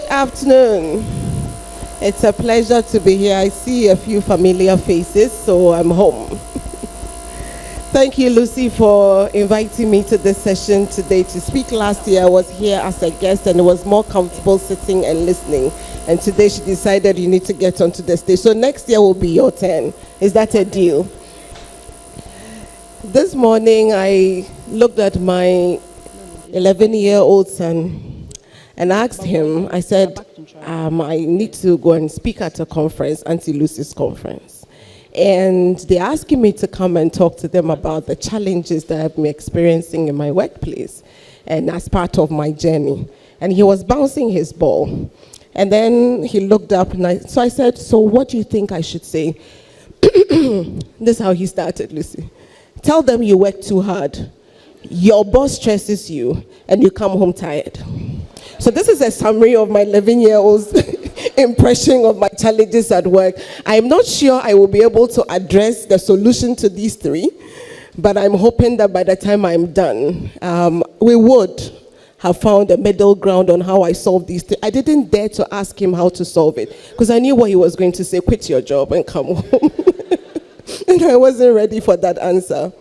afternoon. It's a pleasure to be here. I see a few familiar faces, so I'm home. Thank you, Lucy, for inviting me to this session today to speak. Last year, I was here as a guest, and it was more comfortable sitting and listening. And today, she decided you need to get onto the stage. So next year will be your turn. Is that a deal? This morning, I looked at my 11-year-old son and asked him, I said, I need to go and speak at a conference, Auntie Lucy's conference. And they're asking me to come and talk to them about the challenges that I've been experiencing in my workplace and as part of my journey. And he was bouncing his ball. And then he looked up, and so I said, so what do you think I should say? This is how he started, Lucy. Tell them you work too hard. Your boss stresses you, and you come home tired. So this is a summary of my 11-year-old's impression of my challenges at work. I'm not sure I will be able to address the solution to these three, but I'm hoping that by the time I'm done, we would have found a middle ground on how I solve these things. I didn't dare to ask him how to solve it, because I knew what he was going to say, quit your job and come home. And I wasn't ready for that answer.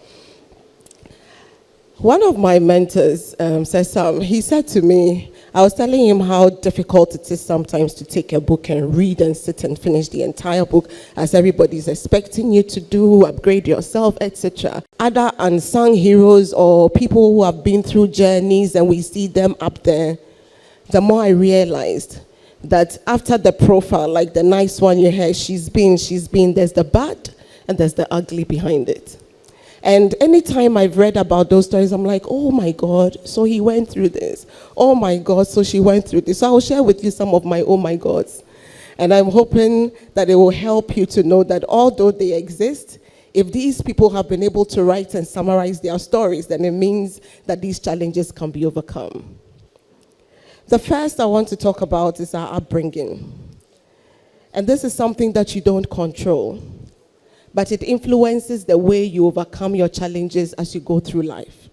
One of my mentors, he said to me, I was telling him how difficult it is sometimes to take a book and read and sit and finish the entire book as everybody's expecting you to do, upgrade yourself, etc. Other unsung heroes or people who have been through journeys and we see them up there, the more I realized that after the profile, like the nice one you hear, she's been, there's the bad and there's the ugly behind it. And anytime I've read about those stories, I'm like, oh my God, so he went through this. Oh my God, so she went through this. So I'll share with you some of my oh my gods. And I'm hoping that it will help you to know that although they exist, if these people have been able to write and summarize their stories, then it means that these challenges can be overcome. The first I want to talk about is our upbringing. And this is something that you don't control, but it influences the way you overcome your challenges as you go through life.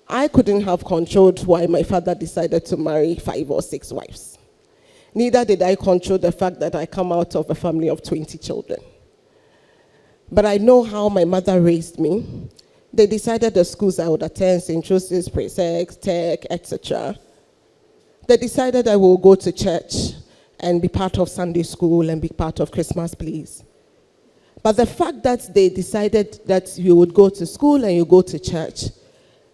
I couldn't have controlled why my father decided to marry 5 or 6 wives. Neither did I control the fact that I come out of a family of 20 children. But I know how my mother raised me. They decided the schools I would attend, St. Joseph's, Pre-Sex, Tech, etc. They decided I will go to church and be part of Sunday school and be part of Christmas Please. But the fact that they decided that you would go to school and you go to church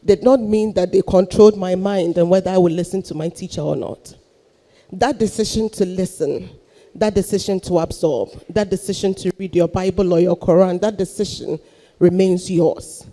did not mean that they controlled my mind and whether I would listen to my teacher or not. That decision to listen, that decision to absorb, that decision to read your Bible or your Quran, that decision remains yours.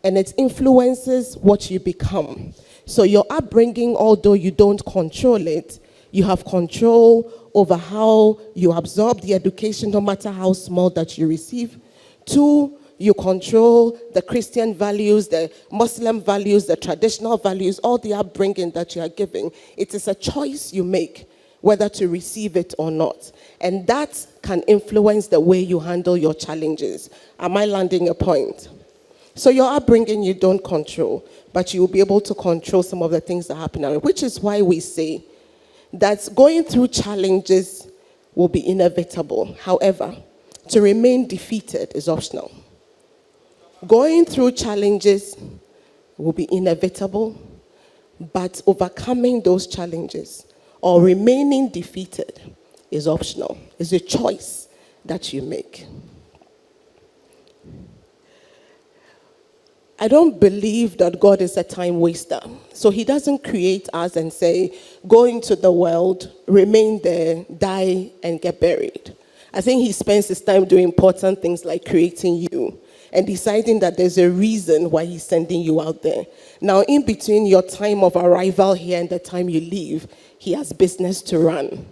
And it influences what you become. So your upbringing, although you don't control it, you have control over how you absorb the education, no matter how small that you receive. 2, you control the Christian values, the Muslim values, the traditional values, all the upbringing that you are giving. It is a choice you make whether to receive it or not. And that can influence the way you handle your challenges. Am I landing a point? So your upbringing you don't control, but you will be able to control some of the things that happen around, which is why we say that going through challenges will be inevitable. However, to remain defeated is optional. Going through challenges will be inevitable, but overcoming those challenges or remaining defeated is optional. It's a choice that you make. I don't believe that God is a time waster. So he doesn't create us and say, go into the world, remain there, die, and get buried. I think he spends his time doing important things like creating you and deciding that there's a reason why he's sending you out there. Now, in between your time of arrival here and the time you leave, he has business to run.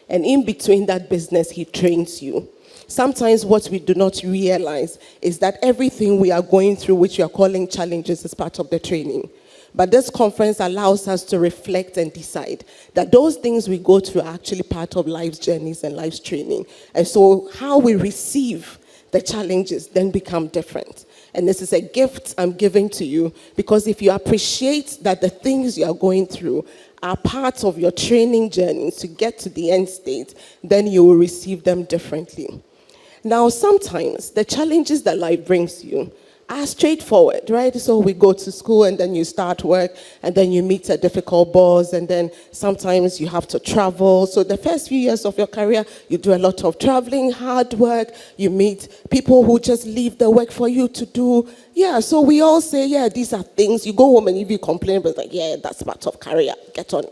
And in between that business, he trains you. Sometimes what we do not realize is that everything we are going through, which we are calling challenges, is part of the training. But this conference allows us to reflect and decide that those things we go through are actually part of life's journeys and life's training. And so how we receive the challenges then become different. And this is a gift I'm giving to you, because if you appreciate that the things you are going through are part of your training journey to get to the end state, then you will receive them differently. Now, sometimes the challenges that life brings you are straightforward, right? So we go to school and then you start work and then you meet a difficult boss and then sometimes you have to travel. So the first few years of your career, you do a lot of traveling, hard work. You meet people who just leave the work for you to do. Yeah, so we all say, yeah, these are things. You go home and if you complain, but it's like, yeah, that's part of career. Get on.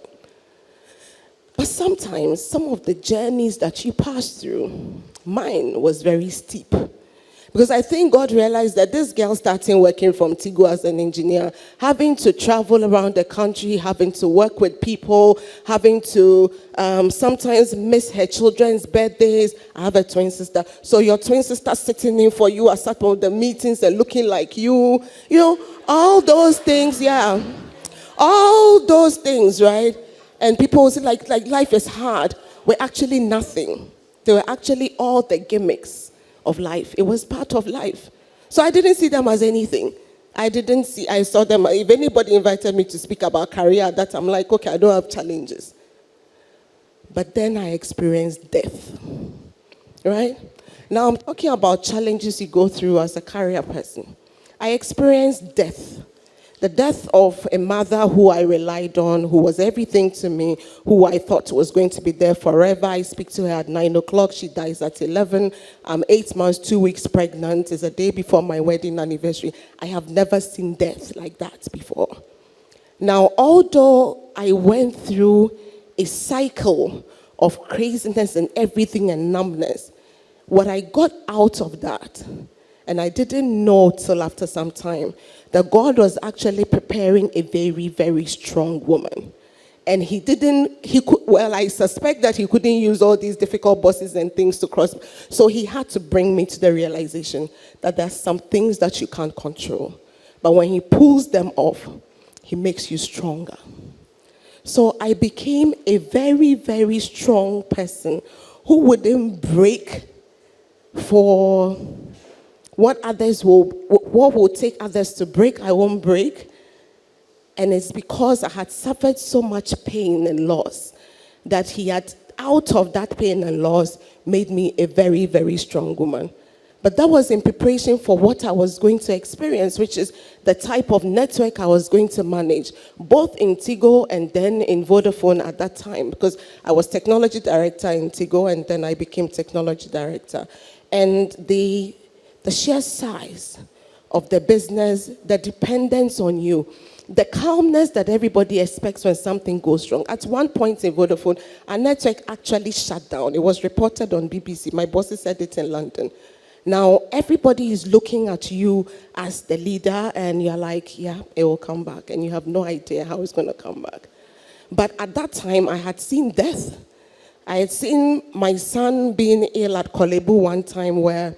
But sometimes some of the journeys that you pass through, mine was very steep. Because I think God realized that this girl starting working from Tigo as an engineer, having to travel around the country, having to work with people, having to sometimes miss her children's birthdays. I have a twin sister. So your twin sister sitting in for you at some of the meetings and looking like you. You know, all those things, yeah. All those things, right? And people say like life is hard. Were actually nothing. They were actually all the gimmicks of life. It was part of life. So I didn't see them as anything. I saw them, if anybody invited me to speak about career, that I'm like, okay, I don't have challenges. But then I experienced death, right? Now I'm talking about challenges you go through as a career person. I experienced death. The death of a mother who I relied on, who was everything to me, who I thought was going to be there forever. I speak to her at 9 o'clock. She dies at 11. I'm 8 months, 2 weeks pregnant. It's a day before my wedding anniversary. I have never seen death like that before. Now, although I went through a cycle of craziness and everything and numbness, what I got out of that, and I didn't know till after some time, that God was actually preparing a very, very strong woman. And I suspect that he couldn't use all these difficult bosses and things to cross. So he had to bring me to the realization that there's some things that you can't control. But when he pulls them off, he makes you stronger. So I became a very, very strong person who wouldn't break for what will take others to break, I won't break. And it's because I had suffered so much pain and loss that he had, out of that pain and loss, made me a very, very strong woman. But that was in preparation for what I was going to experience, which is the type of network I was going to manage, both in Tigo and then in Vodafone at that time, because I was technology director in Tigo and then I became technology director. And the sheer size of the business, the dependence on you, the calmness that everybody expects when something goes wrong. At one point in Vodafone, our network actually shut down. It was reported on BBC. My bosses said it in London. Now, everybody is looking at you as the leader, and you're like, yeah, it will come back. And you have no idea how it's going to come back. But at that time, I had seen death. I had seen my son being ill at Kolebu one time where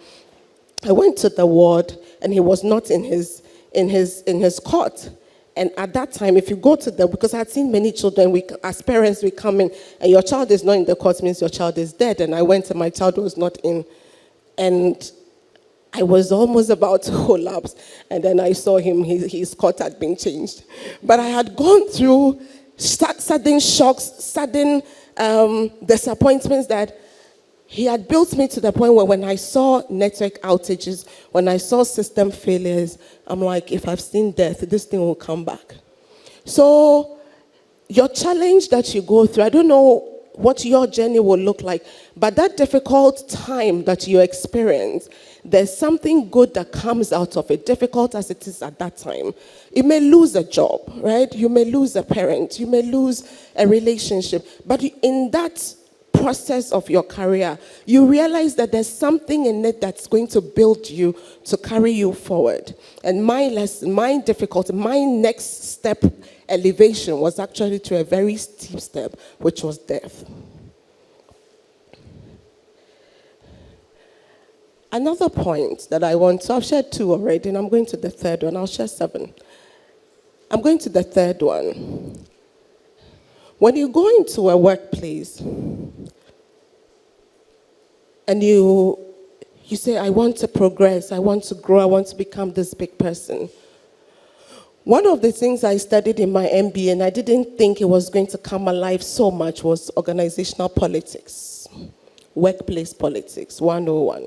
I went to the ward and he was not in his cot. And at that time, if you go to because I had seen many children, as parents, we come in and your child is not in the cot means your child is dead. And I went and my child was not in. And I was almost about to collapse. And then I saw him, his cot had been changed. But I had gone through sudden shocks, sudden disappointments that he had built me to the point where when I saw network outages, when I saw system failures, I'm like, if I've seen death, this thing will come back. So your challenge that you go through, I don't know what your journey will look like, but that difficult time that you experience, there's something good that comes out of it, difficult as it is at that time. You may lose a job, right? You may lose a parent. You may lose a relationship. But in that process of your career, you realize that there's something in it that's going to build you to carry you forward. And my lesson, my difficulty, my next step elevation was actually to a very steep step, which was death. Another point that I want, so I've shared 2 already, and I'm going to the third one. I'll share 7. I'm going to the third one. When you go into a workplace and you say, I want to progress, I want to grow, I want to become this big person, One of the things I studied in my MBA, and I didn't think it was going to come alive so much, was organizational politics, workplace politics, 101.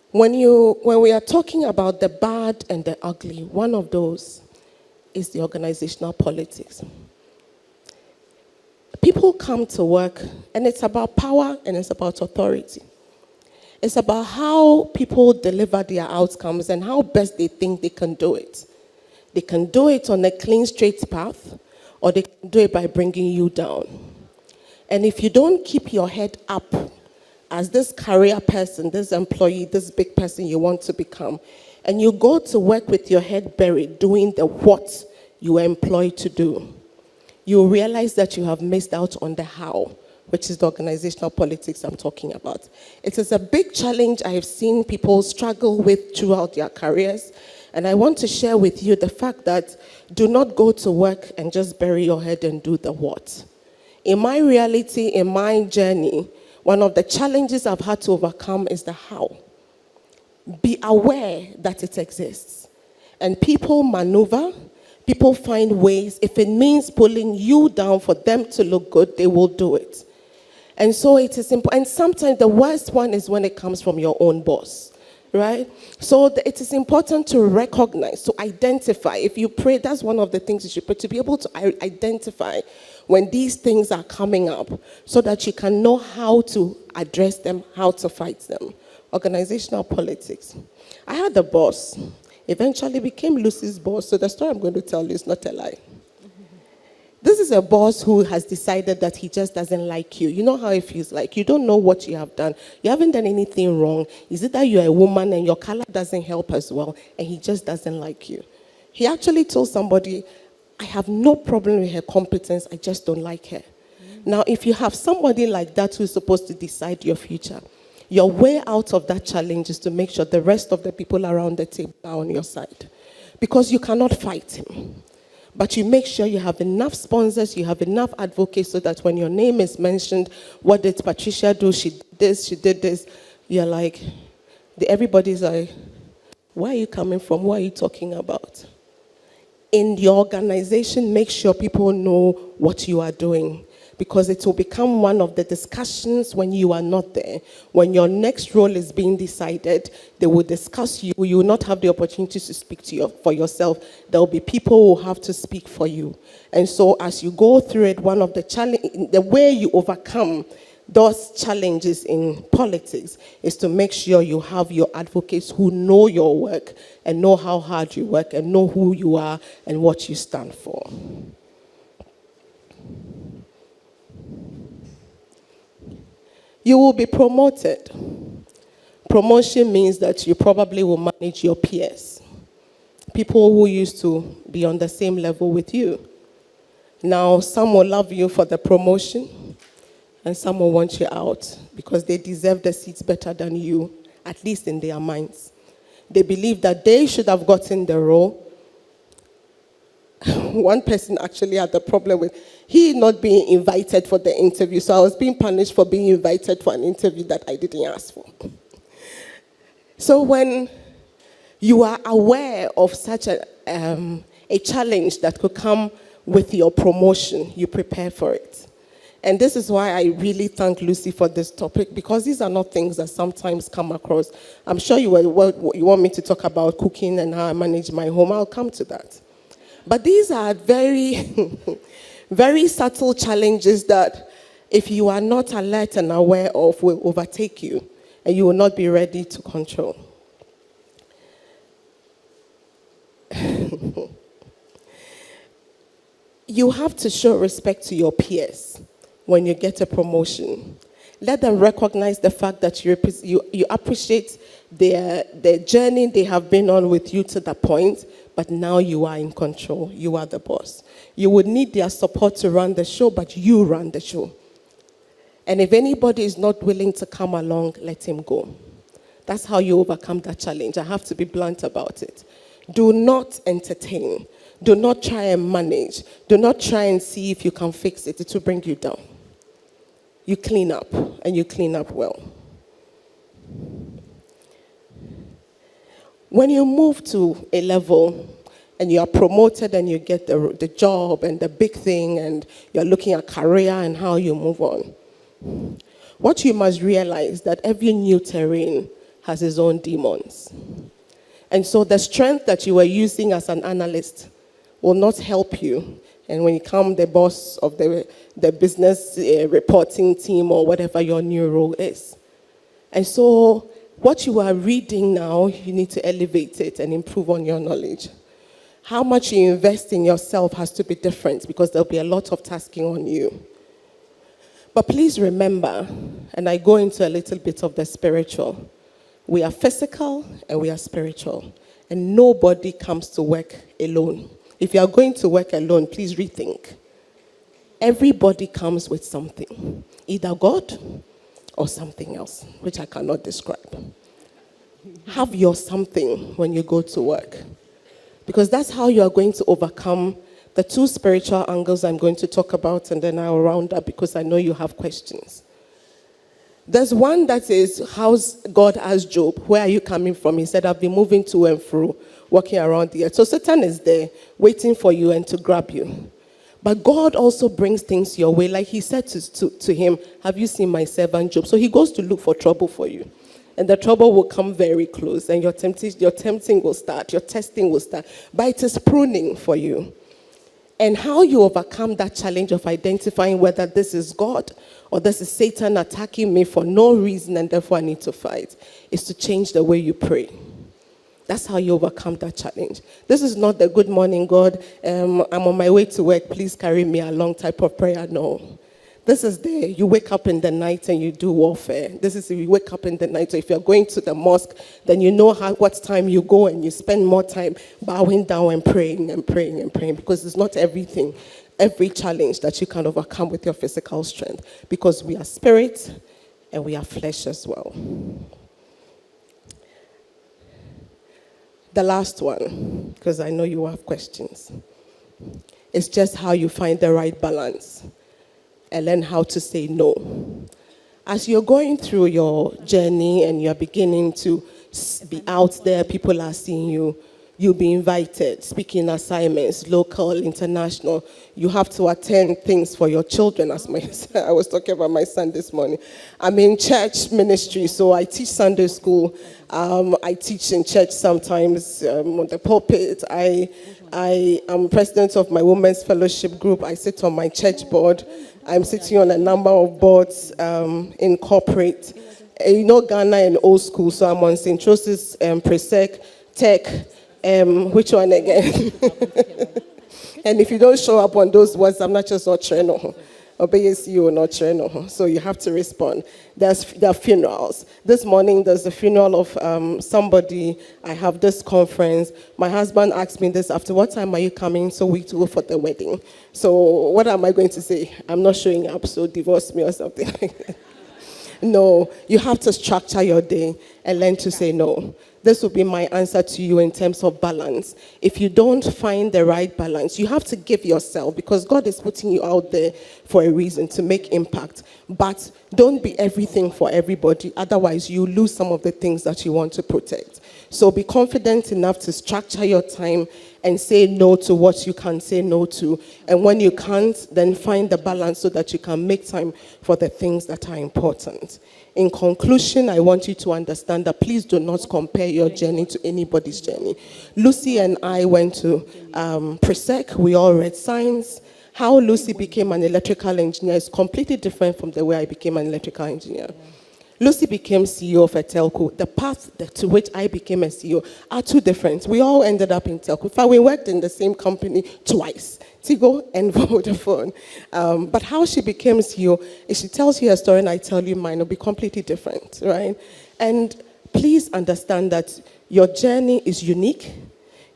When we are talking about the bad and the ugly, one of those is the organizational politics. People come to work, and it's about power and it's about authority. It's about how people deliver their outcomes and how best they think they can do it. They can do it on a clean, straight path, or they can do it by bringing you down. And if you don't keep your head up as this career person, this employee, this big person you want to become, and you go to work with your head buried doing the what you were employed to do, you realize that you have missed out on the how, which is the organizational politics I'm talking about. It is a big challenge I have seen people struggle with throughout their careers, and I want to share with you the fact that do not go to work and just bury your head and do the what. In my reality, in my journey, one of the challenges I've had to overcome is the how. Be aware that it exists. And people maneuver, people find ways. If it means pulling you down for them to look good, they will do it. And so it is important. And sometimes the worst one is when it comes from your own boss, right? So it is important to recognize, to identify. If you pray, that's one of the things you should pray, to be able to identify when these things are coming up so that you can know how to address them, how to fight them. Organizational politics. I had a boss, eventually became Lucy's boss, so the story I'm going to tell you is not a lie. This is a boss who has decided that he just doesn't like you. You know how it feels like. You don't know what you have done. You haven't done anything wrong. Is it that you're a woman and your color doesn't help as well, and he just doesn't like you? He actually told somebody, I have no problem with her competence, I just don't like her. Now, if you have somebody like that who's supposed to decide your future, your way out of that challenge is to make sure the rest of the people around the table are on your side. Because you cannot fight him. But you make sure you have enough sponsors, you have enough advocates so that when your name is mentioned, what did Patricia do? She did this. You're like, everybody's like, where are you coming from? What are you talking about? In your organization, make sure people know what you are doing, because it will become one of the discussions when you are not there. When your next role is being decided, they will discuss you. You will not have the opportunity to speak for yourself. There will be people who have to speak for you. And so as you go through it, one of the way you overcome those challenges in politics is to make sure you have your advocates who know your work and know how hard you work and know who you are and what you stand for. You will be promoted. Promotion means that you probably will manage your peers, people who used to be on the same level with you. Now, some will love you for the promotion, and some will want you out because they deserve the seats better than you, at least in their minds. They believe that they should have gotten the role. One person actually had the problem with he not being invited for the interview, so I was being punished for being invited for an interview that I didn't ask for. So when you are aware of such a challenge that could come with your promotion, you prepare for it. And this is why I really thank Lucy for this topic, because these are not things that sometimes come across. I'm sure you want me to talk about cooking and how I manage my home. I'll come to that. But these are very, very subtle challenges that if you are not alert and aware of, will overtake you, and you will not be ready to control. You have to show respect to your peers when you get a promotion. Let them recognize the fact that you appreciate their journey they have been on with you to that point, but now you are in control. You are the boss. You would need their support to run the show, but you run the show. And if anybody is not willing to come along, let him go. That's how you overcome that challenge. I have to be blunt about it. Do not entertain. Do not try and manage. Do not try and see if you can fix it. It will bring you down. You clean up, and you clean up well. When you move to a level and you are promoted and you get the job and the big thing and you're looking at career and how you move on, what you must realize that every new terrain has its own demons. And so the strength that you were using as an analyst will not help you. And when you become the boss of the business reporting team or whatever your new role is. And so what you are reading now, you need to elevate it and improve on your knowledge. How much you invest in yourself has to be different because there'll be a lot of tasking on you. But please remember, and I go into a little bit of the spiritual, we are physical and we are spiritual. And nobody comes to work alone. If you are going to work alone, please rethink. Everybody comes with something, either God or something else, which I cannot describe. Have your something when you go to work. Because that's how you are going to overcome the two spiritual angles I'm going to talk about, and then I'll round up because I know you have questions. There's one that is, how's God asked Job, where are you coming from? He said, I've been moving to and fro, walking around the earth. So Satan is there, waiting for you and to grab you. But God also brings things your way. Like he said to him, have you seen my servant Job? So he goes to look for trouble for you. And the trouble will come very close. And your tempting will start. Your testing will start. But it is pruning for you. And how you overcome that challenge of identifying whether this is God or this is Satan attacking me for no reason and therefore I need to fight is to change the way you pray. That's how you overcome that challenge. This is not the good morning, God, I'm on my way to work, please carry me along type of prayer. No. This is there. You wake up in the night and you do warfare. This is you wake up in the night. So if you're going to the mosque, then you know what time you go and you spend more time bowing down and praying and praying and praying, because it's not everything, every challenge that you can overcome with your physical strength, because we are spirit and we are flesh as well. The last one, because I know you have questions, is just how you find the right balance and learn how to say no. As you're going through your journey and you're beginning to be out there, people are seeing you, you'll be invited, speaking assignments, local, international. You have to attend things for your children, as I was talking about my son this morning. I'm in church ministry, so I teach Sunday school. I teach in church sometimes on the pulpit. I am president of my women's fellowship group. I sit on my church board. I'm sitting on a number of boards in corporate. You know Ghana and old school, so I'm on St. Joseph's, Presec, Tech, which one again? And if you don't show up on those words, I'm not just not trainer. Obey you not trainer. So you have to respond. There are funerals. This morning there's a funeral of somebody. I have this conference. My husband asked me this after, what time are you coming so we to go for the wedding? So what am I going to say? I'm not showing up, so divorce me or something like that. No, you have to structure your day and learn to say no. This will be my answer to you in terms of balance. If you don't find the right balance, you have to give yourself, because God is putting you out there for a reason, to make impact. But don't be everything for everybody. Otherwise, you lose some of the things that you want to protect. So be confident enough to structure your time and say no to what you can say no to. And when you can't, then find the balance so that you can make time for the things that are important. In conclusion, I want you to understand that please do not compare your journey to anybody's journey. Lucy and I went to Presec. We all read science. How Lucy became an electrical engineer is completely different from the way I became an electrical engineer. Lucy became CEO of a telco. The path to which I became a CEO are two different. We all ended up in telco. In fact, we worked in the same company twice, Tigo and Vodafone. But how she became CEO, if she tells you her story and I tell you mine, it'll be completely different, right? And please understand that your journey is unique.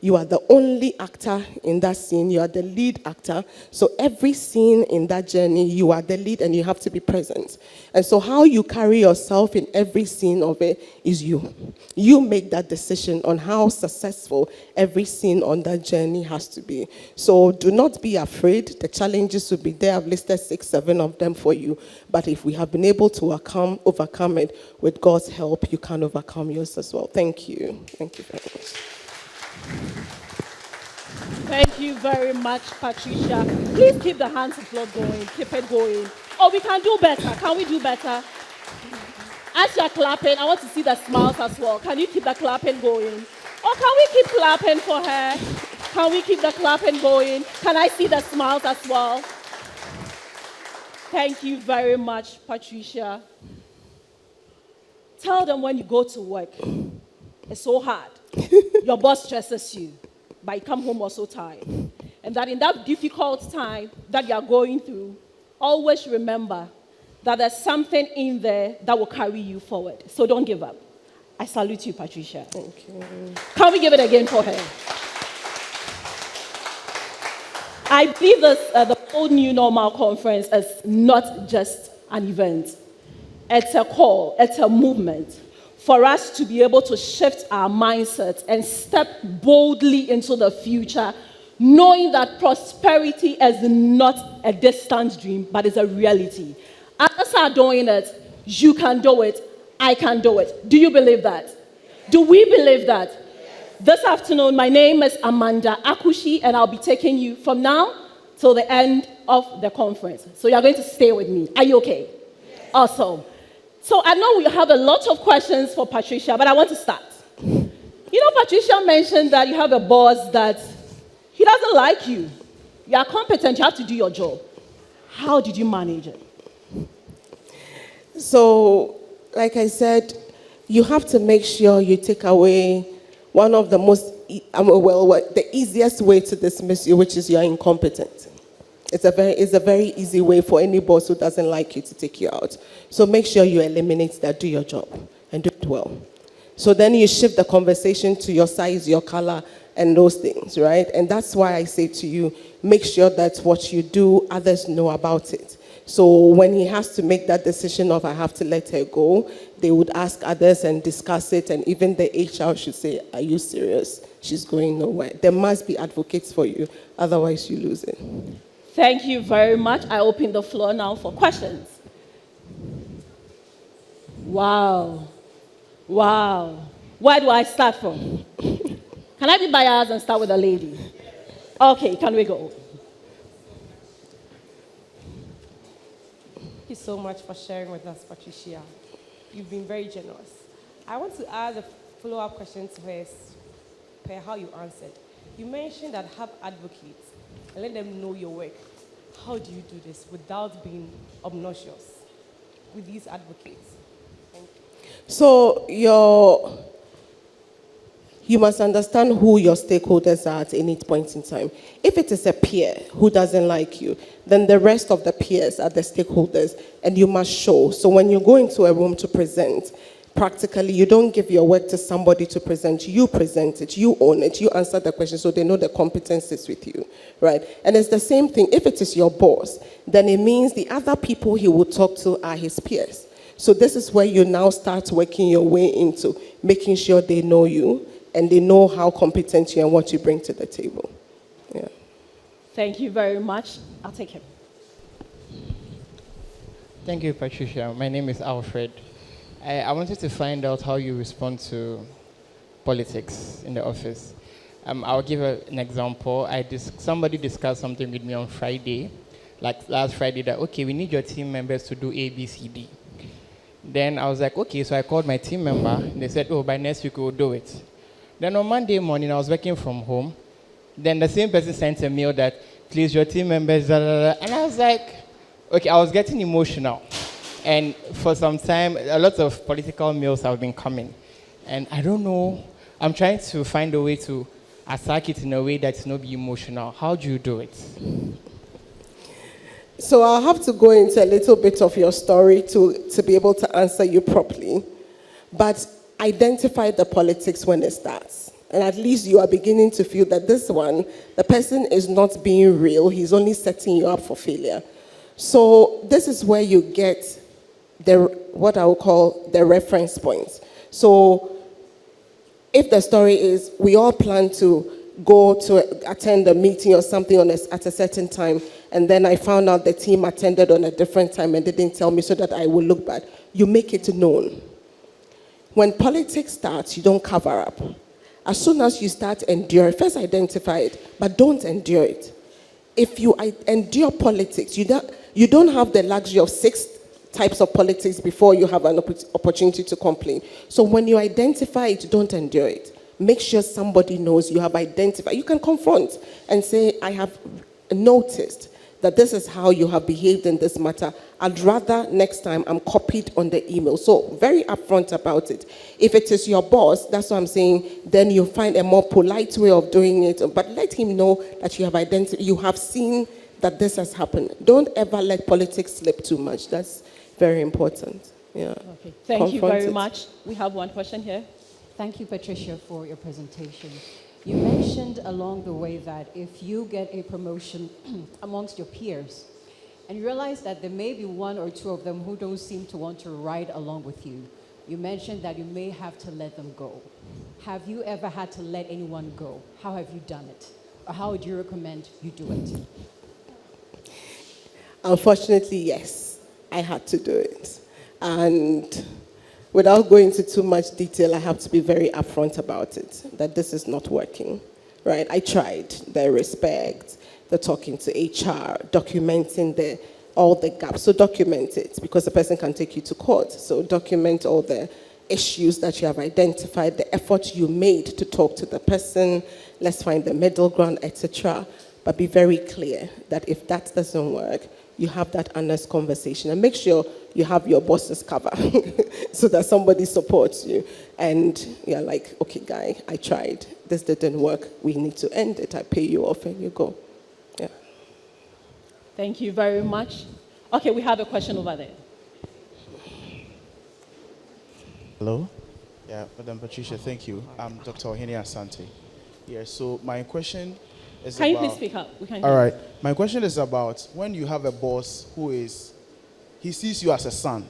You are the only actor in that scene. You are the lead actor. So every scene in that journey, you are the lead and you have to be present. And so how you carry yourself in every scene of it is you. You make that decision on how successful every scene on that journey has to be. So do not be afraid. The challenges will be there. I've listed 6, 7 of them for you. But if we have been able to overcome it with God's help, you can overcome yours as well. Thank you. Thank you very much. Thank you very much, Patricia. Please keep the hands applaud going. Keep it going. Oh, we can do better. Can we do better? As you're clapping, I want to see the smiles as well. Can you keep the clapping going? Or can we keep clapping for her? Can we keep the clapping going? Can I see the smiles as well? Thank you very much, Patricia. Tell them when you go to work, it's so hard. Your boss stresses you, but you come home also tired. And that in that difficult time that you are going through, always remember that there's something in there that will carry you forward. So don't give up. I salute you, Patricia. Thank you. Can we give it again for her? I believe the Old New Normal Conference is not just an event. It's a call, it's a movement for us to be able to shift our mindset and step boldly into the future, knowing that prosperity is not a distant dream, but is a reality. Others are doing it. You can do it. I can do it. Do you believe that? Do we believe that? This afternoon, my name is Amanda Akushi, and I'll be taking you from now till the end of the conference. So you're going to stay with me. Are you okay? Yes. Awesome. So I know we have a lot of questions for Patricia, but I want to start. You know, Patricia mentioned that you have a boss that he doesn't like you. You are competent. You have to do your job. How did you manage it? So, like I said, you have to make sure you take away one of the the easiest way to dismiss you, which is you're incompetent. It's a very easy way for any boss who doesn't like you to take you out. So make sure you eliminate that, do your job, and do it well. So then you shift the conversation to your size, your color, and those things, right? And that's why I say to you, make sure that what you do, others know about it. So when he has to make that decision of I have to let her go, they would ask others and discuss it, and even the HR should say, are you serious? She's going nowhere. There must be advocates for you, otherwise you lose it. Thank you very much. I open the floor now for questions. Wow. Wow. Where do I start from? Can I be biased and start with a lady? Okay, can we go? Thank you so much for sharing with us, Patricia. You've been very generous. I want to add a follow-up question to her per how you answered. You mentioned that have advocates and let them know your work. How do you do this without being obnoxious with these advocates? Thank you. So you must understand who your stakeholders are at any point in time. If it is a peer who doesn't like you, then the rest of the peers are the stakeholders, and you must show. So when you go into a room to present, practically, you don't give your work to somebody to present. You present it, you own it, you answer the question so they know the competence is with you, right? And it's the same thing. If it is your boss, then it means the other people he will talk to are his peers. So this is where you now start working your way into making sure they know you and they know how competent you are and what you bring to the table. Yeah. Thank you very much. I'll take him. Thank you, Patricia. My name is Alfred. I wanted to find out how you respond to politics in the office. I'll give an example. Somebody discussed something with me on Friday, like last Friday, that, okay, we need your team members to do A, B, C, D. Then I was like, okay, so I called my team member, and they said, oh, by next week we'll do it. Then on Monday morning, I was working from home. Then the same person sent a mail that, please, your team members, blah, blah, blah. And I was like, okay, I was getting emotional. And for some time, a lot of political mails have been coming. And I don't know, I'm trying to find a way to attack it in a way that's not be emotional. How do you do it? So I'll have to go into a little bit of your story to be able to answer you properly. But identify the politics when it starts. And at least you are beginning to feel that this one, the person is not being real, he's only setting you up for failure. So this is where you get what I would call the reference points. So if the story is we all plan to go to attend a meeting or something at a certain time, and then I found out the team attended on a different time and they didn't tell me so that I would look bad, you make it known. When politics starts, you don't cover up. As soon as you start enduring, first identify it, but don't endure it. If you endure politics, you don't have the luxury of 6 types of politics before you have an opportunity to complain. So when you identify it, don't endure it. Make sure somebody knows you have identified. You can confront and say, I have noticed that this is how you have behaved in this matter. I'd rather next time I'm copied on the email. So very upfront about it. If it is your boss, that's what I'm saying, then you find a more polite way of doing it. But let him know that you have identified, you have seen that this has happened. Don't ever let politics slip too much. That's very important. Yeah. Okay. Thank you very much. We have one question here. Thank you, Patricia, for your presentation. You mentioned along the way that if you get a promotion amongst your peers, and you realize that there may be 1 or 2 of them who don't seem to want to ride along with you, you mentioned that you may have to let them go. Have you ever had to let anyone go? How have you done it? Or how would you recommend you do it? Unfortunately, yes, I had to do it. And without going into too much detail, I have to be very upfront about it, that this is not working, right? I tried the respect, the talking to HR, documenting all the gaps. So document it, because the person can take you to court. So document all the issues that you have identified, the effort you made to talk to the person, let's find the middle ground, etc. But be very clear that if that doesn't work, you have that honest conversation and make sure you have your boss's cover so that somebody supports you. And you're like, okay, guy, I tried. This didn't work. We need to end it. I pay you off and you go. Yeah. Thank you very much. Okay, we have a question over there. Hello. Yeah, Madam Patricia, thank you. I'm Dr. Ohene Asante. Yeah, so my question is Can you please speak up? We can all right. My question is about when you have a boss he sees you as a son.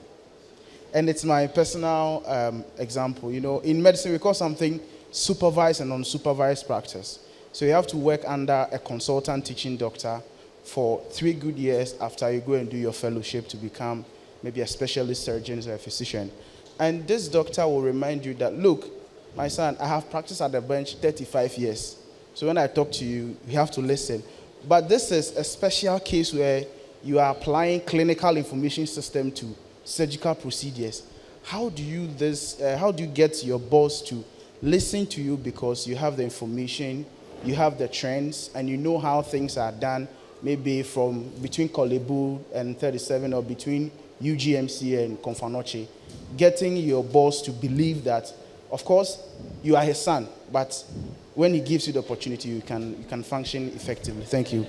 And it's my personal example. You know, in medicine, we call something supervised and unsupervised practice. So you have to work under a consultant teaching doctor for 3 good years after you go and do your fellowship to become maybe a specialist surgeon or a physician. And this doctor will remind you that, look, my son, I have practiced at the bench 35 years. So when I talk to you, you have to listen. But this is a special case where you are applying clinical information system to surgical procedures. How do you get your boss to listen to you because you have the information, you have the trends, and you know how things are done, maybe from between Kolebu and 37 or between UGMC and Konfanoche, getting your boss to believe that, of course, you are his son, but when he gives you the opportunity, you can function effectively. Thank you.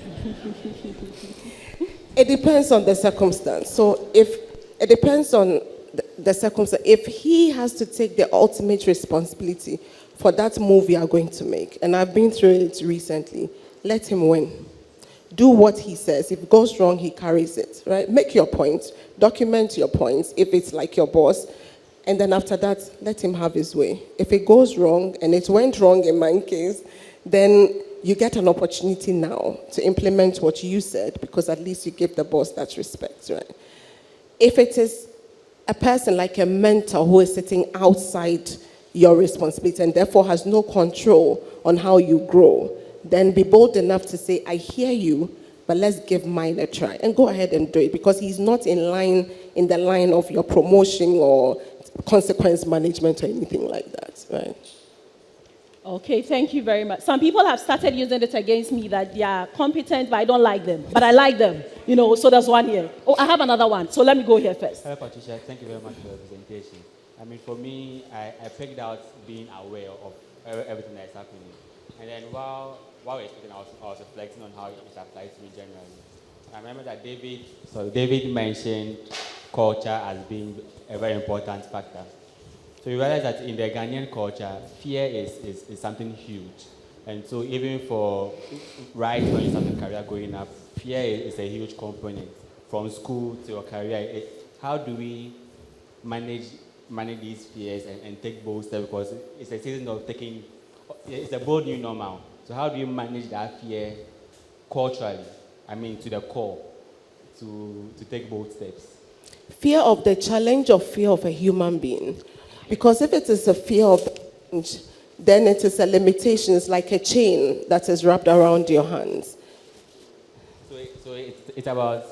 It depends on the circumstance. So it depends on the circumstance. If he has to take the ultimate responsibility for that move you are going to make, and I've been through it recently, let him win. Do what he says. If it goes wrong, he carries it, right? Make your point. Document your points if it's like your boss. And then after that, let him have his way. If it goes wrong, and it went wrong in my case, then you get an opportunity now to implement what you said, because at least you give the boss that respect, right? If it is a person like a mentor who is sitting outside your responsibility and therefore has no control on how you grow, then be bold enough to say, I hear you, but let's give mine a try. And go ahead and do it, because he's not in the line of your promotion or consequence management or anything like that, right? Okay, thank you very much. Some people have started using it against me that they are competent, but I don't like them. But I like them, so there's one here. Oh, I have another one, so let me go here first. Hello, Patricia. Thank you very much for your presentation. I mean, for me, I picked out being aware of everything that is happening. And then while we're speaking, I was reflecting on how it applies to me generally. I remember that David mentioned culture as being a very important factor. So you realize that in the Ghanaian culture, fear is something huge. And so even for right when you start a career going up, fear is a huge component from school to your career. How do we manage these fears and take bold steps? Because it's a season of taking, it's a bold new normal. So how do you manage that fear culturally? I mean, to the core, to take bold steps? Fear of the challenge or fear of a human being? Because if it is a fear of the challenge, then it is a limitation. It's like a chain that is wrapped around your hands. So it's about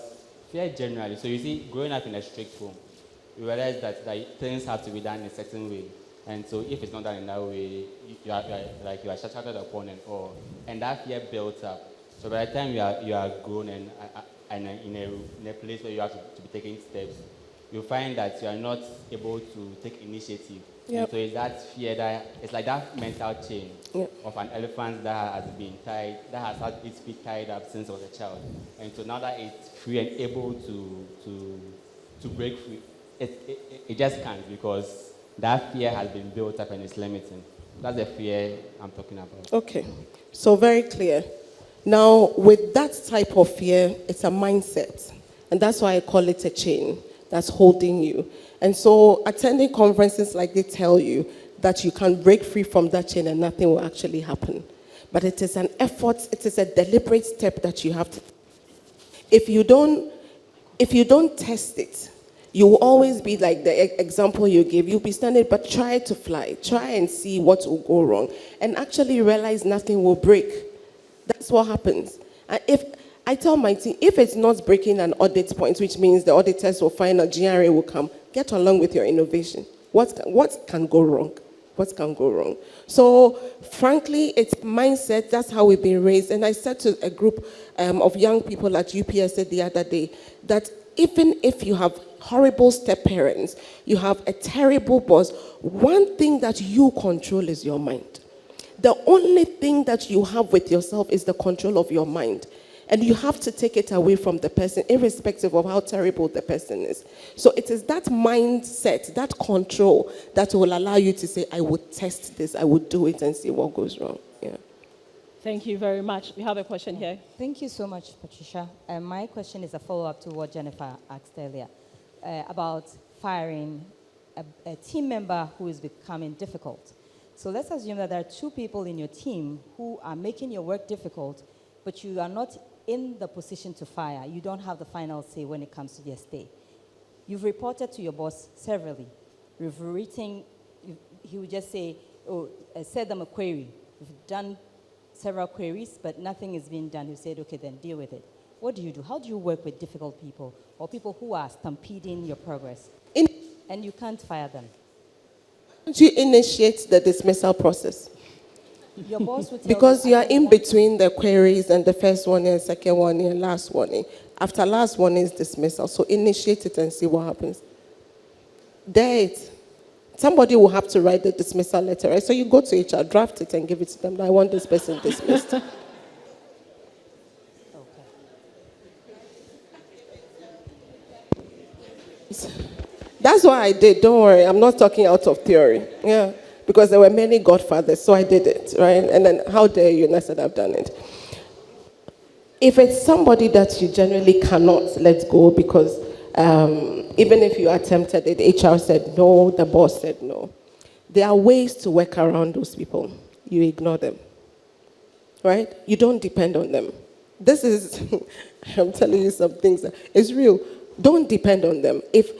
fear generally. So you see, growing up in a strict home, you realize that things have to be done in a certain way. And so if it's not done in that way, you are shouted upon and that fear builds up. So by the time you are grown and in a place where you have to be taking steps, you find that you are not able to take initiative. Yep. So it's that fear it's like that mental chain of an elephant that has been tied, that has had its feet tied up since it was a child. And so now that it's free and able to break free, it just can't, because that fear has been built up and it's limiting. That's the fear I'm talking about. Okay, so very clear. Now, with that type of fear, it's a mindset. And that's why I call it a chain that's holding you. And so attending conferences like they tell you that you can break free from that chain and nothing will actually happen. But it is an effort, it is a deliberate step that you have to. If you don't test it, you will always be like the example you gave. You'll be standing, but try to fly. Try and see what will go wrong. And actually realize nothing will break. That's what happens. And if I tell my team, if it's not breaking an audit point, which means the auditors will find out, GRA will come, get along with your innovation. What can go wrong? What can go wrong? So, frankly, it's mindset. That's how we've been raised. And I said to a group of young people at UPSA the other day that even if you have horrible step-parents, you have a terrible boss, one thing that you control is your mind. The only thing that you have with yourself is the control of your mind. And you have to take it away from the person, irrespective of how terrible the person is. So it is that mindset, that control, that will allow you to say, I would test this, I would do it and see what goes wrong. Yeah. Thank you very much. We have a question here. Thank you so much, Patricia. My question is a follow-up to what Jennifer asked earlier about firing a team member who is becoming difficult. So let's assume that there are two people in your team who are making your work difficult, but you are not in the position to fire. You don't have the final say when it comes to their stay. You've reported to your boss severally. You've written, he would just say, send them a query. You've done several queries, but nothing is being done. You said, okay, then deal with it. What do you do? How do you work with difficult people or people who are stampeding your progress? And you can't fire them. Don't you initiate the dismissal process? Your boss would tell Because you are in between the queries and the first warning, second warning, and last warning. After last warning is dismissal. So initiate it and see what happens. Date. Somebody will have to write the dismissal letter, right? So you go to HR, draft it, and give it to them. I want this person dismissed. That's what I did. Don't worry. I'm not talking out of theory. Yeah. Because there were many godfathers, so I did it, right? And then, how dare you? And I said, I've done it. If it's somebody that you generally cannot let go because even if you attempted it, HR said no, the boss said no. There are ways to work around those people. You ignore them, right? You don't depend on them. This is, I'm telling you some things. It's real. Don't depend on them. If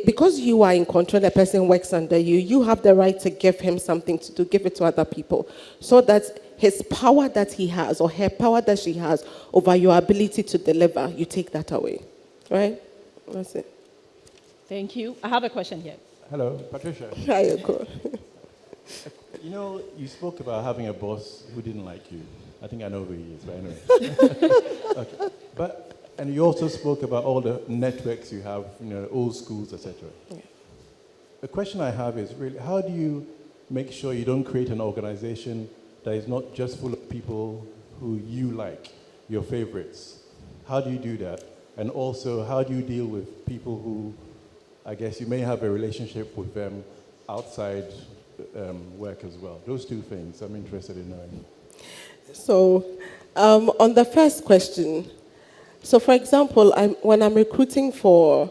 because you are in control, the person works under you, you have the right to give him something to do, give it to other people. So that his power that he has, or her power that she has over your ability to deliver, you take that away. Right? That's it. Thank you. I have a question here. Hello, Patricia. Hi, Yoko. You know, you spoke about having a boss who didn't like you. I think I know who he is, but anyway. Okay. And you also spoke about all the networks you have, old schools, etc. Yeah. The question I have is really, how do you make sure you don't create an organization that is not just full of people who you like, your favorites? How do you do that? And also, how do you deal with people who, I guess you may have a relationship with them outside work as well? Those two things I'm interested in knowing. So, on the first question, so for example, when I'm recruiting for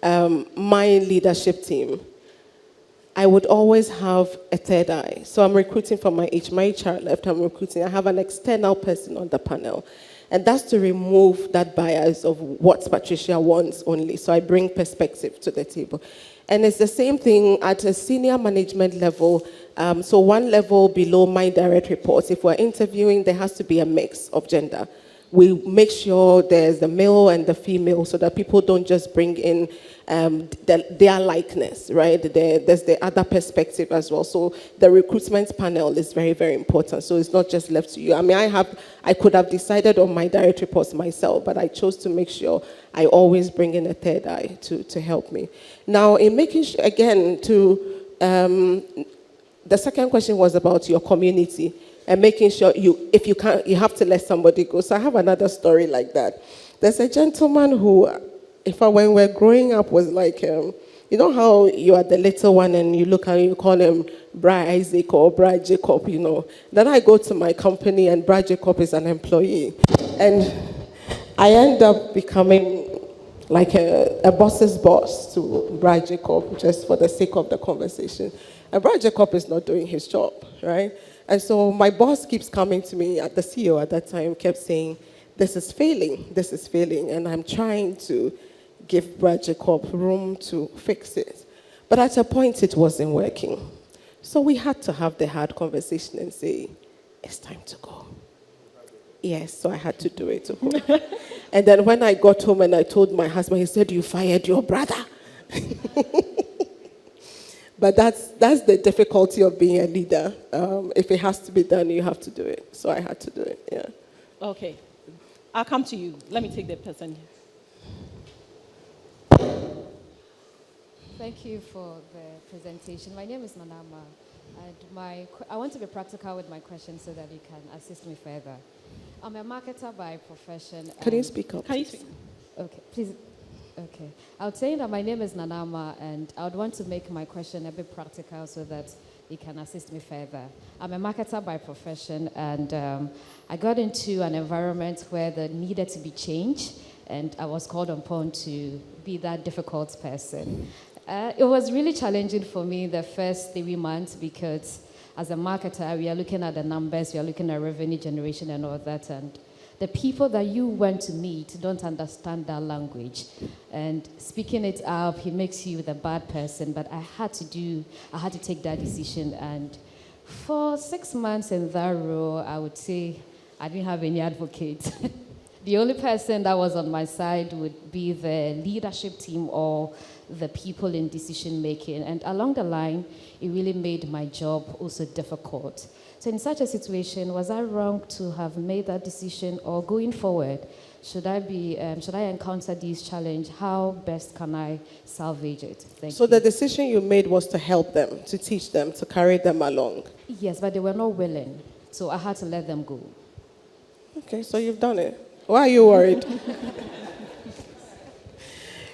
my leadership team, I would always have a third eye. So I'm recruiting for my HR left, I'm recruiting, I have an external person on the panel. And that's to remove that bias of what Patricia wants only. So I bring perspective to the table. And it's the same thing at a senior management level. So one level below my direct reports, if we're interviewing, there has to be a mix of gender. We make sure there's the male and the female so that people don't just bring in their likeness, right? There's the other perspective as well. So the recruitment panel is very, very important. So it's not just left to you. I mean, I could have decided on my direct reports myself, but I chose to make sure I always bring in a third eye to help me. Now, in making sure, again, the second question was about your community and making sure if you can't, you have to let somebody go. So I have another story like that. There's a gentleman who, when we're growing up, was like, you know how you are the little one and you look at him, you call him Bra Isaac or Bra Jacob, you know. Then I go to my company and Bra Jacob is an employee. And I end up becoming like a boss's boss to Bra Jacob, just for the sake of the conversation. And Bra Jacob is not doing his job, right? And so my boss keeps coming to me, the CEO at that time kept saying, this is failing, and I'm trying to give Brad Jacob room to fix it. But at a point, it wasn't working. So we had to have the hard conversation and say, it's time to go. Yes, so I had to do it. And then when I got home and I told my husband, he said, you fired your brother. But that's the difficulty of being a leader. If it has to be done, you have to do it. So I had to do it, yeah. Okay. I'll come to you. Let me take the person. Thank you for the presentation. My name is Nanama, and I want to be practical with my question so that you can assist me further. I'm a marketer by profession. Can you speak up? Can you speak? Okay, please. Okay. I would say that my name is Nanama, and I would want to make my question a bit practical so that you can assist me further. I'm a marketer by profession, and I got into an environment where there needed to be change, and I was called upon to be that difficult person. It was really challenging for me the first 3 months because as a marketer, we are looking at the numbers, we are looking at revenue generation and all that, and the people that you went to meet don't understand that language. And speaking it up, it makes you the bad person. But I had to take that decision. And for 6 months in that role, I would say I didn't have any advocates. The only person that was on my side would be the leadership team or the people in decision making. And along the line, it really made my job also difficult. So in such a situation, was I wrong to have made that decision, or going forward, should I encounter these challenges, how best can I salvage it? Thank you. So the decision you made was to help them, to teach them, to carry them along. Yes, but they were not willing, so I had to let them go. Okay, so you've done it. Why are you worried?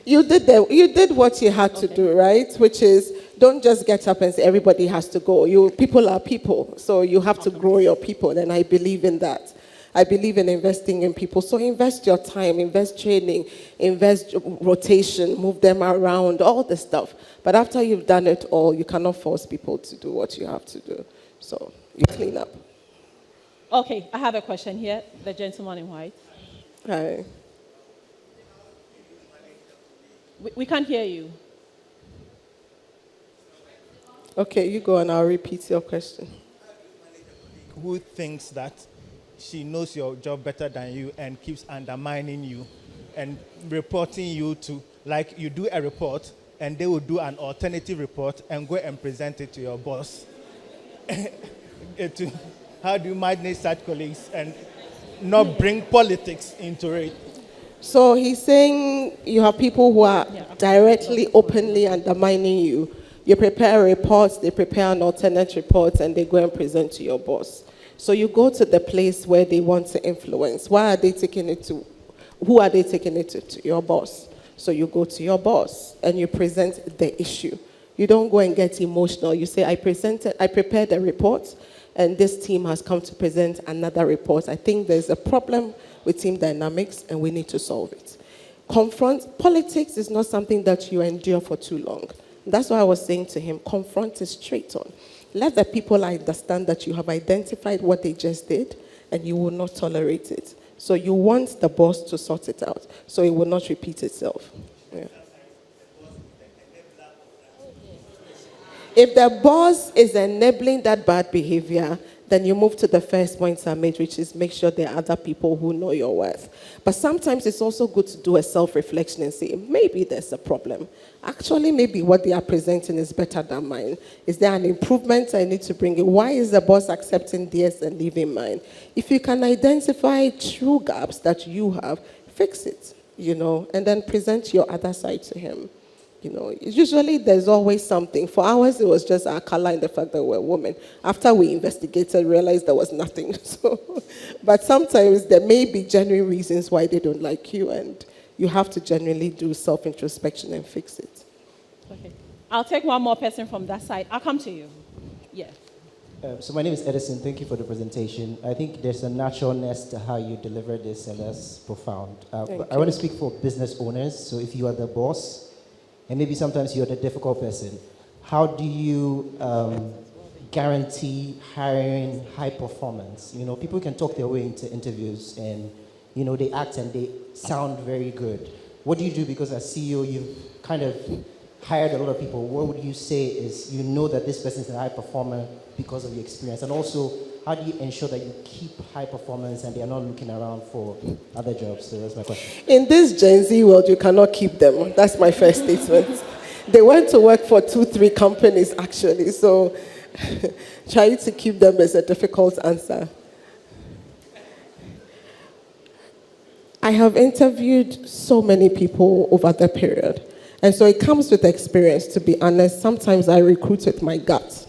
You did what you had to do, right? Which is, don't just get up and say everybody has to go. People are people, so you have to grow your people, and I believe in that. I believe in investing in people. So invest your time, invest training, invest rotation, move them around, all the stuff. But after you've done it all, you cannot force people to do what you have to do. So you clean up. Okay, I have a question here. The gentleman in white. Hi. We can't hear you. Okay, you go and I'll repeat your question. Who thinks that she knows your job better than you and keeps undermining you and reporting you to, like you do a report and they will do an alternative report and go and present it to your boss. How do you manage such colleagues and not bring politics into it? So he's saying you have people who are directly, openly undermining you. You prepare reports, they prepare an alternate report, and they go and present to your boss. So you go to the place where they want to influence. Why are they taking it to? Who are they taking it to? To your boss. So you go to your boss and you present the issue. You don't go and get emotional. You say, I prepared a report, and this team has come to present another report. I think there's a problem with team dynamics, and we need to solve it. Confront. Politics is not something that you endure for too long. That's why I was saying to him, confront it straight on. Let the people understand that you have identified what they just did, and you will not tolerate it. So you want the boss to sort it out, so it will not repeat itself. Yeah. If the boss is enabling that bad behavior, then you move to the first point I made, which is make sure there are other people who know your worth. But sometimes it's also good to do a self-reflection and say, maybe there's a problem. Actually, maybe what they are presenting is better than mine. Is there an improvement I need to bring in? Why is the boss accepting theirs and leaving mine? If you can identify true gaps that you have, fix it, and then present your other side to him. Usually there's always something. For ours, it was just our color and the fact that we're women. After we investigated, realized there was nothing. But sometimes there may be genuine reasons why they don't like you, and you have to genuinely do self-introspection and fix it. Okay. I'll take one more person from that side. I'll come to you. Yeah. So my name is Edison. Thank you for the presentation. I think there's a naturalness to how you deliver this, and that's profound. But I want to speak for business owners. So if you are the boss, and maybe sometimes you're the difficult person, how do you guarantee hiring high performance? People can talk their way into interviews and, they act and they sound very good. What do you do? Because as CEO, you've kind of hired a lot of people. What would you say is, that this person is a high performer because of your experience? And also, how do you ensure that you keep high performance and they are not looking around for other jobs? So that's my question. In this Gen Z world, you cannot keep them. That's my first statement. They went to work for 2-3 companies, actually. So trying to keep them is a difficult answer. I have interviewed so many people over the period. And so it comes with experience, to be honest. Sometimes I recruit with my gut.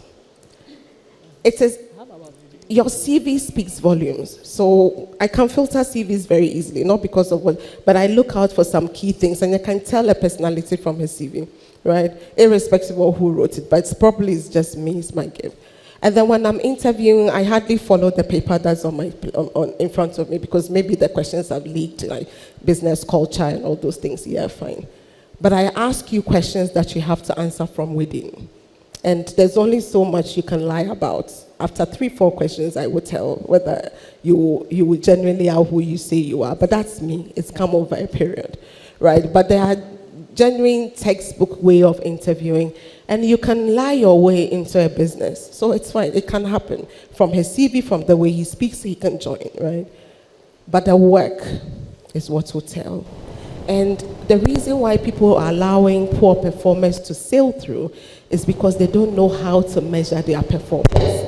Your CV speaks volumes. So I can filter CVs very easily, not because of but I look out for some key things, and I can tell a personality from his CV, right? Irrespective of who wrote it, but it's just me, it's my gift. And then when I'm interviewing, I hardly follow the paper that's in front of me, because maybe the questions have leaked, like business culture and all those things. Yeah, fine. But I ask you questions that you have to answer from within. And there's only so much you can lie about. After 3-4 questions, I would tell whether you will genuinely are who you say you are. But that's me. It's come over a period, right? But there are genuine textbook way of interviewing, and you can lie your way into a business. So it's fine. It can happen. From his CV, from the way he speaks, he can join, right? But the work is what will tell. And the reason why people are allowing poor performers to sail through is because they don't know how to measure their performance.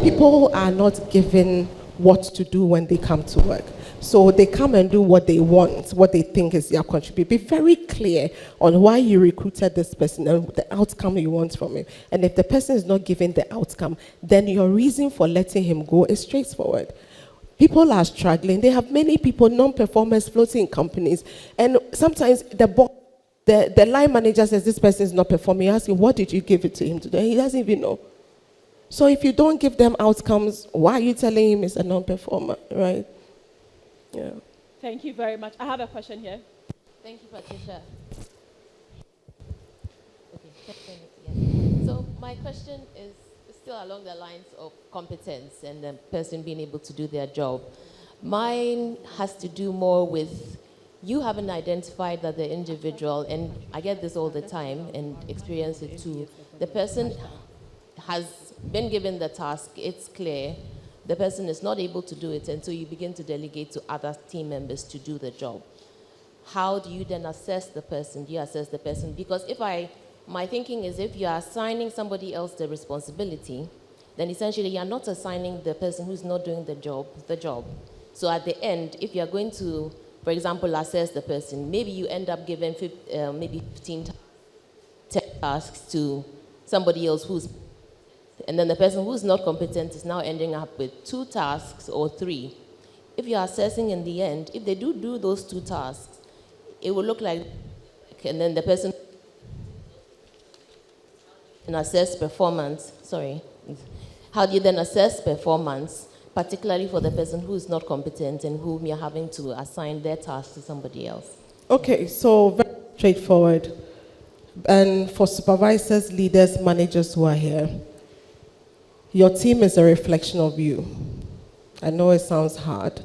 People are not given what to do when they come to work. So they come and do what they want, what they think is their contribution. Be very clear on why you recruited this person and the outcome you want from him. And if the person is not giving the outcome, then your reason for letting him go is straightforward. People are struggling. They have many people, non-performers, floating in companies. And sometimes the line manager says, this person is not performing. You ask him, what did you give it to him today? He doesn't even know. So if you don't give them outcomes, why are you telling him he's a non-performer, right? Yeah. Thank you very much. I have a question here. Thank you, Patricia. Okay. So my question is still along the lines of competence and the person being able to do their job. Mine has to do more with you haven't identified that the individual, and I get this all the time and experience it too, the person has been given the task, it's clear, the person is not able to do it, and so you begin to delegate to other team members to do the job. How do you then assess the person? Do you assess the person? Because my thinking is if you are assigning somebody else the responsibility, then essentially you are not assigning the person who's not doing the job. So at the end, if you are going to, for example, assess the person, maybe you end up giving maybe 10 tasks to somebody else and then the person who's not competent is now ending up with 2 tasks or 3. If you're assessing in the end, if they do those 2 tasks, it will look like, and then the person and assess performance? Sorry. How do you then assess performance, particularly for the person who is not competent and whom you're having to assign their task to somebody else? Okay, so very straightforward. And for supervisors, leaders, managers who are here, your team is a reflection of you. I know it sounds hard,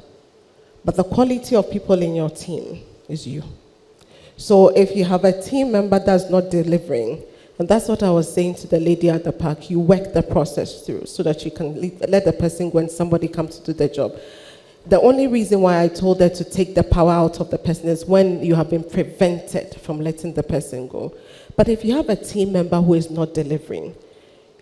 but the quality of people in your team is you. So if you have a team member that's not delivering, and that's what I was saying to the lady at the park, you work the process through so that you can let the person go when somebody comes to do the job. The only reason why I told her to take the power out of the person is when you have been prevented from letting the person go. But if you have a team member who is not delivering,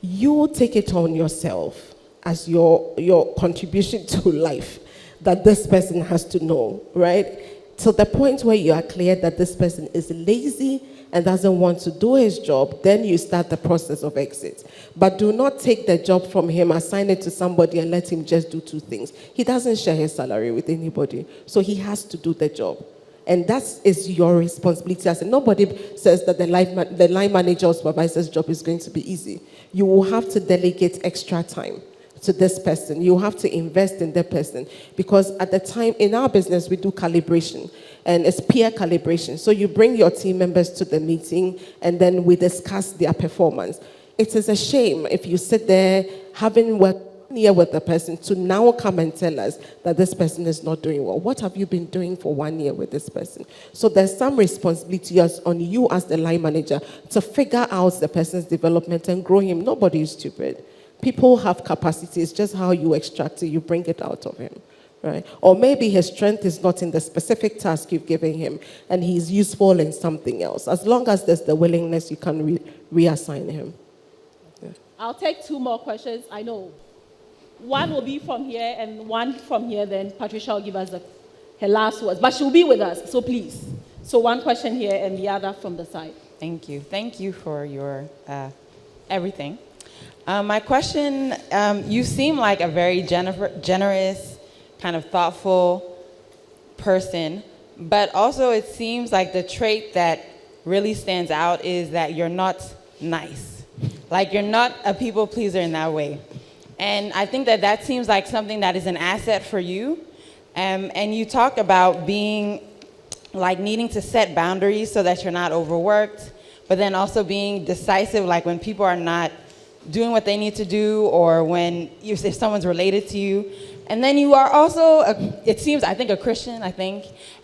you take it on yourself as your contribution to life that this person has to know, right? To the point where you are clear that this person is lazy and doesn't want to do his job, then you start the process of exit. But do not take the job from him, assign it to somebody, and let him just do two things. He doesn't share his salary with anybody, so he has to do the job. And that is your responsibility. As nobody says that the line manager or supervisor's job is going to be easy. You will have to delegate extra time to this person. You have to invest in that person, because at the time in our business we do calibration, and it's peer calibration. So you bring your team members to the meeting and then we discuss their performance. It is a shame if you sit there having worked year with the person to now come and tell us that this person is not doing well. What have you been doing for 1 year with this person? So there's some responsibility on you as the line manager to figure out the person's development and grow him. Nobody is stupid. People have capacity. It's just how you extract it, you bring it out of him, right? Or maybe his strength is not in the specific task you've given him and he's useful in something else. As long as there's the willingness, you can reassign him. Yeah. I'll take 2 more questions. I know. One will be from here and one from here, then Patricia will give us her last words. But she'll be with us, so please. So one question here and the other from the side. Thank you. Thank you for your everything. My question, you seem like a very generous, kind of thoughtful person, but also it seems like the trait that really stands out is that you're not nice. Like you're not a people pleaser in that way. And I think that seems like something that is an asset for you. And you talk about being, like needing to set boundaries so that you're not overworked, but then also being decisive, like when people are not doing what they need to do, or when if someone's related to you. And then you are also, it seems, I think, a Christian,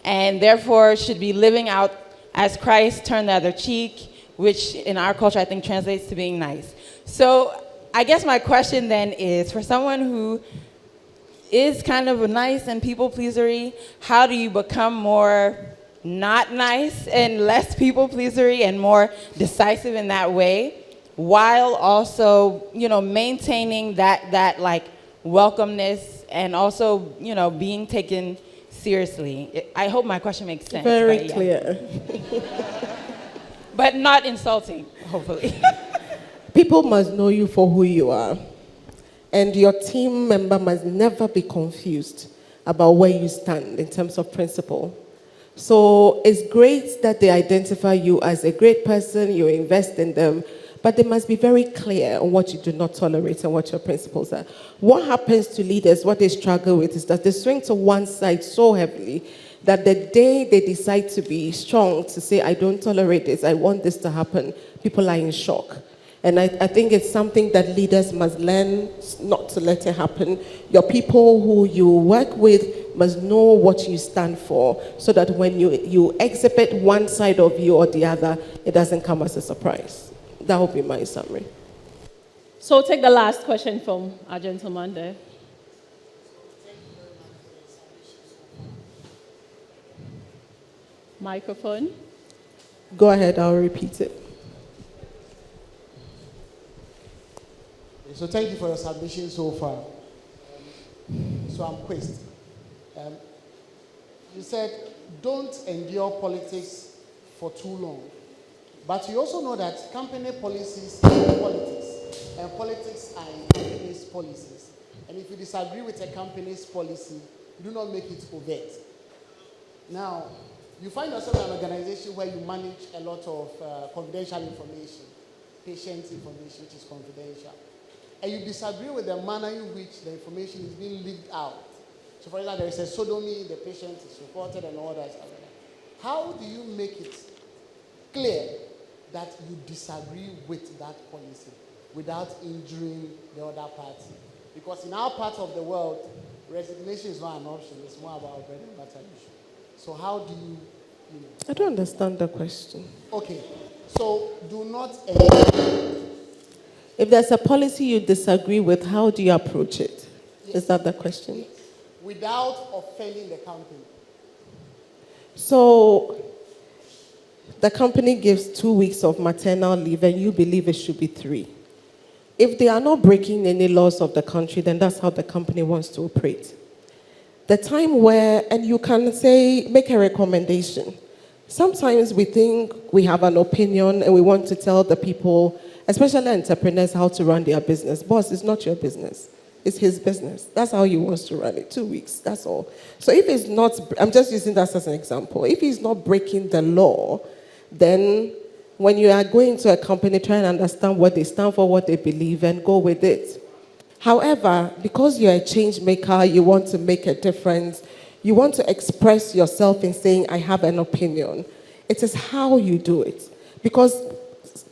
and therefore should be living out as Christ, turn the other cheek, which in our culture I think translates to being nice. So I guess my question then is, for someone who is kind of nice and people pleasery, how do you become more not nice and less people pleasery and more decisive in that way, while also, maintaining that like welcomeness and also, being taken seriously? I hope my question makes sense. Very clear. But not insulting, hopefully. People must know you for who you are. And your team member must never be confused about where you stand in terms of principle. So it's great that they identify you as a great person, you invest in them, but they must be very clear on what you do not tolerate and what your principles are. What happens to leaders, what they struggle with, is that they swing to one side so heavily that the day they decide to be strong, to say, I don't tolerate this, I want this to happen, people are in shock. And I think it's something that leaders must learn not to let it happen. Your people who you work with must know what you stand for, so that when you exhibit one side of you or the other, it doesn't come as a surprise. That would be my summary. So take the last question from our gentleman there. Microphone. Go ahead, I'll repeat it. So thank you for your submission so far. So I'm Quist. You said, don't endure politics for too long. But you also know that company policies are politics, and politics are in company's policies. And if you disagree with a company's policy, you do not make it overt. Now, you find yourself in an organization where you manage a lot of confidential information. patient information which is confidential, and you disagree with the manner in which the information is being leaked out. So for example, there is a sodomy, the patient is reported and all that stuff. How do you make it clear that you disagree with that policy without injuring the other party? Because in our part of the world, resignation is not an option. It's more about bread and butter issue. So how do you know? I don't understand the question. Okay. So do not... If there's a policy you disagree with, how do you approach it? Yes. Is that the question? Yes. Without offending the company. So the company gives 2 weeks of maternal leave and you believe it should be 3. If they are not breaking any laws of the country, then that's how the company wants to operate. The time where, and you can say, make a recommendation. Sometimes we think we have an opinion and we want to tell the people, especially entrepreneurs, how to run their business. Boss, it's not your business. It's his business. That's how he wants to run it. 2 weeks, that's all. So if it's not, I'm just using that as an example. If he's not breaking the law, then when you are going to a company, try and understand what they stand for, what they believe, and go with it. However, because you're a change maker, you want to make a difference, you want to express yourself in saying, I have an opinion. It is how you do it. Because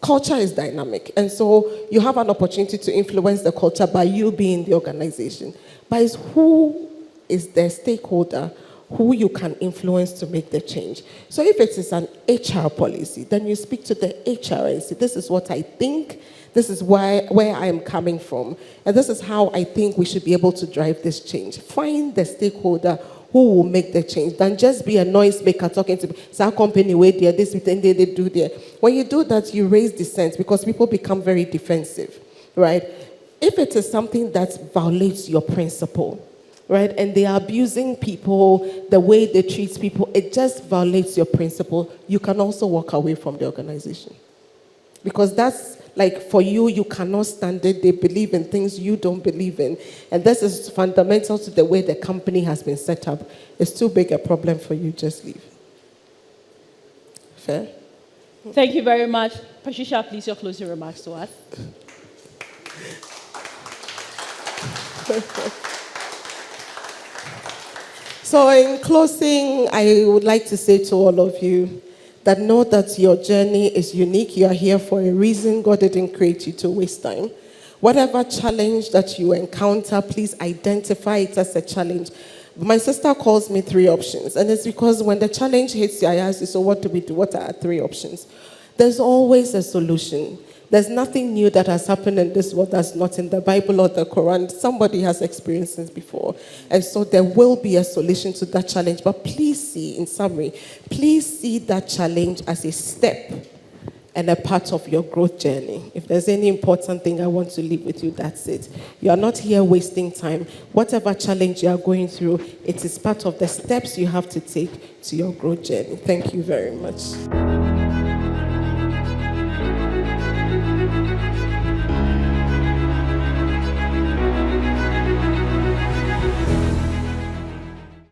culture is dynamic, and so you have an opportunity to influence the culture by you being the organization. But it's who is the stakeholder, who you can influence to make the change. So if it is an HR policy, then you speak to the HR and say, this is what I think, this is where I am coming from, and this is how I think we should be able to drive this change. Find the stakeholder who will make the change, than just be a noise maker talking to some company where this thing they do there. When you do that, you raise dissent because people become very defensive, right? If it is something that violates your principle, right, and they are abusing people, the way they treat people, it just violates your principle, you can also walk away from the organization. Because that's, like, for you, you cannot stand it. They believe in things you don't believe in. And this is fundamental to the way the company has been set up. It's too big a problem for you. Just leave. Fair? Thank you very much. Patricia, please, your closing remarks to us. So in closing, I would like to say to all of you that know that your journey is unique. You are here for a reason. God didn't create you to waste time. Whatever challenge that you encounter, please identify it as a challenge. My sister calls me 3 options, and it's because when the challenge hits you, I ask you, so what do we do? What are 3 options? There's always a solution. There's nothing new that has happened in this world that's not in the Bible or the Quran. Somebody has experienced this before. And so there will be a solution to that challenge. But please see, in summary, please see that challenge as a step and a part of your growth journey. If there's any important thing I want to leave with you, that's it. You are not here wasting time. Whatever challenge you are going through, it is part of the steps you have to take to your growth journey. Thank you very much.